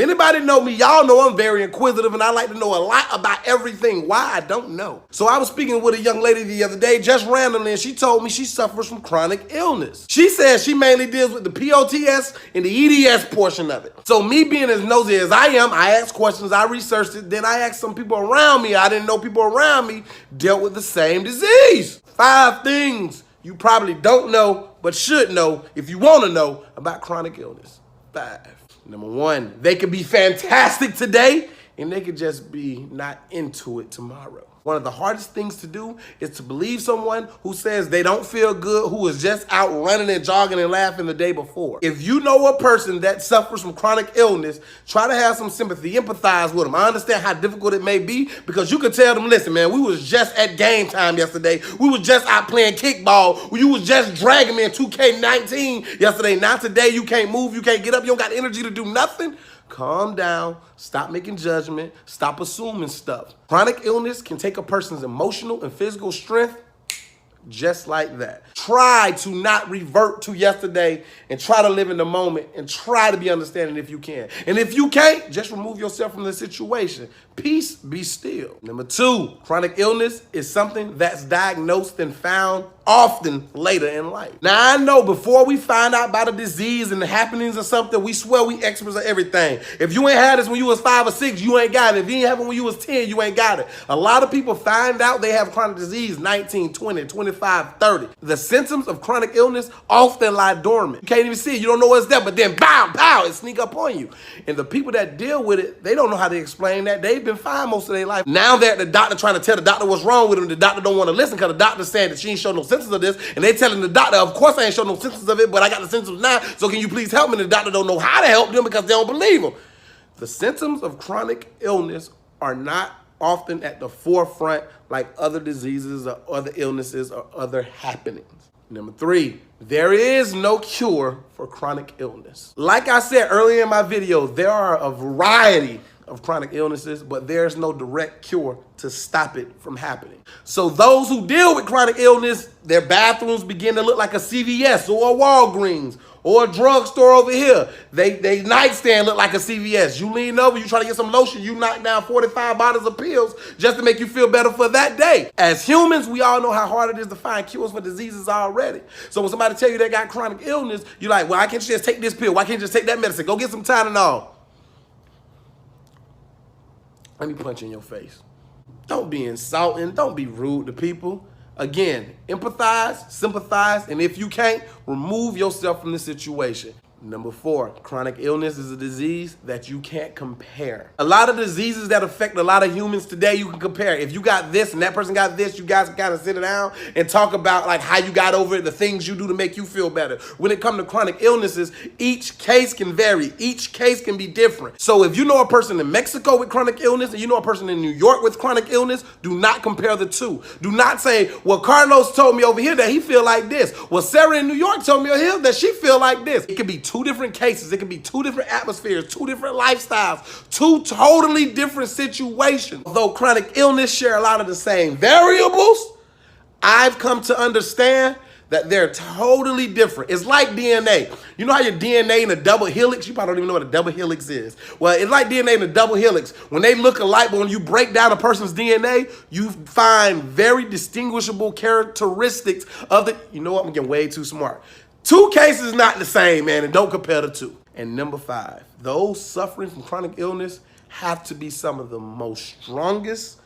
Anybody know me, y'all know I'm very inquisitive and I like to know a lot about everything. Why? I don't know. So I was speaking with a young lady the other day, just randomly, and she told me she suffers from chronic illness. She says she mainly deals with the POTS and the EDS portion of it. So me being as nosy as I am, I asked questions, I researched it, then I asked some people around me. I didn't know people around me dealt with the same disease. 5 things you probably don't know, but should know if you want to know about chronic illness. 5. Number 1, they could be fantastic today and they could just be not into it tomorrow. One of the hardest things to do is to believe someone who says they don't feel good, who was just out running and jogging and laughing the day before. If you know a person that suffers from chronic illness, try to have some sympathy, empathize with them. I understand how difficult it may be because you could tell them, listen, man, we was just at game time yesterday. We was just out playing kickball. You was just dragging me in 2K19 yesterday. Now today you can't move, you can't get up, you don't got energy to do nothing. Calm down, stop making judgment, stop assuming stuff. Chronic illness can take a person's emotional and physical strength just like that. Try to not revert to yesterday and try to live in the moment and try to be understanding if you can. And if you can't, just remove yourself from the situation. Peace, be still. Number 2, chronic illness is something that's diagnosed and found often later in life. Now I know before we find out about a disease and the happenings or something, we swear we experts of everything. If you ain't had this when you was 5 or 6, you ain't got it. If you ain't have it when you was 10, you ain't got it. A lot of people find out they have chronic disease 19, 20, 25, 30. The symptoms of chronic illness often lie dormant. You can't even see it. You don't know what's there, but then bow, pow, it sneak up on you. And the people that deal with it, they don't know how to explain that. They've been fine most of their life. Now they're at the doctor trying to tell the doctor what's wrong with them. The doctor don't want to listen because the doctor's saying that she ain't showing no symptoms of this. And they telling the doctor, of course I ain't showing no symptoms of it, but I got the symptoms now, so can you please help me? And the doctor don't know how to help them because they don't believe them. The symptoms of chronic illness are not often at the forefront like other diseases or other illnesses or other happenings. Number 3, there is no cure for chronic illness. Like I said earlier in my video, there are a variety of chronic illnesses, but there's no direct cure to stop it from happening. So those who deal with chronic illness, their bathrooms begin to look like a CVS or a Walgreens or a drugstore over here. They nightstand look like a CVS. You lean over, you try to get some lotion, you knock down 45 bottles of pills just to make you feel better for that day. As humans, we all know how hard it is to find cures for diseases already. So when somebody tell you they got chronic illness, you're like, well, I can't just take this pill. Why can't you just take that medicine? Go get some Tylenol. Let me punch in your face. Don't be insulting. Don't be rude to people. Again, empathize, sympathize, and if you can't, remove yourself from the situation. Number 4, chronic illness is a disease that you can't compare. A lot of diseases that affect a lot of humans today, you can compare. If you got this and that person got this, you guys can kind of sit down and talk about like how you got over it, the things you do to make you feel better. When it comes to chronic illnesses, each case can vary. Each case can be different. So if you know a person in Mexico with chronic illness and you know a person in New York with chronic illness, do not compare the two. Do not say, well, Carlos told me over here that he feel like this. Well, Sarah in New York told me over here that she feel like this. It could be 2 different cases. It can be 2 different atmospheres, 2 different lifestyles, 2 totally different situations. Although chronic illness share a lot of the same variables, I've come to understand that they're totally different. It's like DNA. You know how your DNA in a double helix? You probably don't even know what a double helix is. Well, it's like DNA in a double helix. When they look alike, but when you break down a person's DNA, you find very distinguishable characteristics of the, you know what, I'm getting way too smart. 2 cases not the same, man, and don't compare the 2. And number 5, those suffering from chronic illness have to be some of the most strongest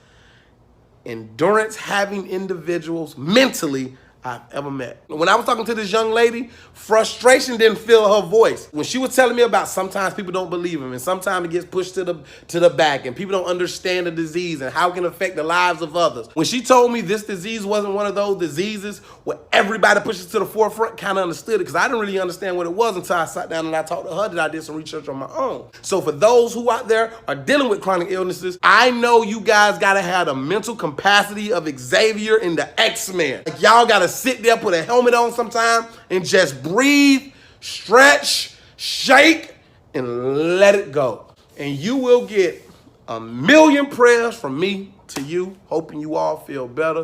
endurance having individuals mentally I've ever met. When I was talking to this young lady, frustration didn't fill her voice. When she was telling me about sometimes people don't believe him and sometimes it gets pushed to the back and people don't understand the disease and how it can affect the lives of others. When she told me this disease wasn't one of those diseases where everybody pushes to the forefront, kind of understood it because I didn't really understand what it was until I sat down and I talked to her that I did some research on my own. So for those who out there are dealing with chronic illnesses, I know you guys gotta have the mental capacity of Xavier in the X-Men. Like y'all gotta sit there, put a helmet on sometime, and just breathe, stretch, shake, and let it go. And you will get a million prayers from me to you, hoping you all feel better.